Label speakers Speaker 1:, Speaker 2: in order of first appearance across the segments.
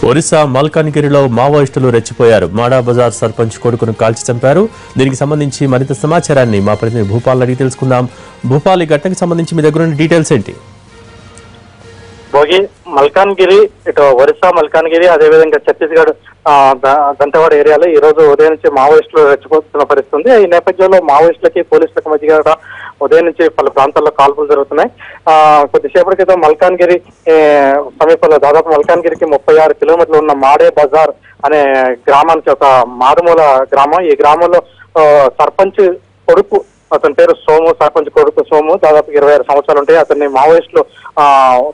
Speaker 1: ఒరిస్సా మల్కాన్గిరిలో మావోయిస్టులు రెచ్చిపోయారు. మాడా బజార్ సర్పంచ్ కొడుకును కాల్చి చంపారు. దీనికి సంబంధించి మరింత సమాచారాన్ని మా ప్రతినిధి భూపాల్ అడిగి తెలుసుకుందాం. భూపాల్, ఈ ఘటనకు సంబంధించి మీ దగ్గర ఉన్న డీటెయిల్స్ ఏంటి?
Speaker 2: భోగి మల్కాన్గిరి, ఇటు ఒరిస్సా మల్కాన్గిరి, అదేవిధంగా ఛత్తీస్గఢ్ దంతవాడ ఏరియాలో ఈ రోజు ఉదయం నుంచి మావోయిస్టులు రెచ్చిపోతున్న పరిస్థితుంది. ఈ నేపథ్యంలో మావోయిస్టులకి పోలీసులకు మధ్య ఉదయం నుంచి పలు ప్రాంతాల్లో కాల్పులు జరుగుతున్నాయి. కొద్దిసేపటి క్రితం మల్కాన్గిరి సమీపంలో దాదాపు మల్కాన్గిరికి 36 కిలోమీటర్లు ఉన్న మాడే బజార్ అనే గ్రామానికి ఒక మారుమూల గ్రామం. ఈ గ్రామంలో సర్పంచ్ కొడుకు, అతని పేరు సోము, సర్పంచ్ కొడుకు సోము, దాదాపు 26 సంవత్సరాలు ఉంటాయి. అతన్ని మావోయిస్టులు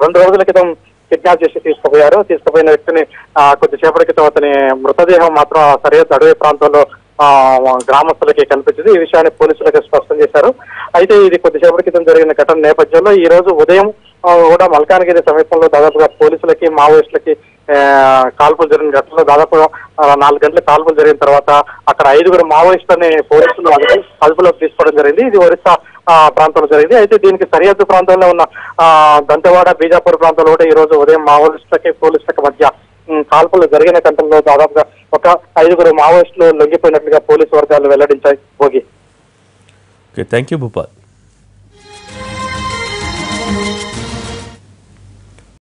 Speaker 2: 2 రోజుల క్రితం కిడ్నాప్ చేసి తీసుకుపోయిన వ్యక్తిని కొద్దిసేపటి క్రితం అతని మృతదేహం మాత్రం సరిహద్దు అడవి ప్రాంతంలో గ్రామస్తులకి కనిపించింది. ఈ విషయాన్ని పోలీసులకు స్పష్టం చేశారు. అయితే ఇది కొద్దిసేపటి క్రితం జరిగిన ఘటన నేపథ్యంలో ఈ రోజు ఉదయం కూడా మల్కాన్గిరి సమీపంలో దాదాపుగా పోలీసులకి మావోయిస్టులకి కాల్పులు జరిగిన ఘటనలో దాదాపు 4 గంటల కాల్పులు జరిగిన తర్వాత అక్కడ 5 మావోయిస్టులని పోలీసులు అదుపులోకి తీసుకోవడం జరిగింది. ఇది ఒరిస్సా ప్రాంతంలో జరిగింది. అయితే దీనికి సరిహద్దు ప్రాంతంలో ఉన్న దంతెవాడ, బీజాపూర్ ప్రాంతంలో కూడా ఈ రోజు ఉదయం మావోయిస్టులకి పోలీసులకి మధ్య కాల్పులు జరిగిన గంటల్లో దాదాపుగా ఒక 5 మావోయిస్టులు లొంగిపోయినట్లుగా పోలీసు వర్గాలు వెల్లడించాయి. భోగి.
Speaker 1: Thank you Bhupal.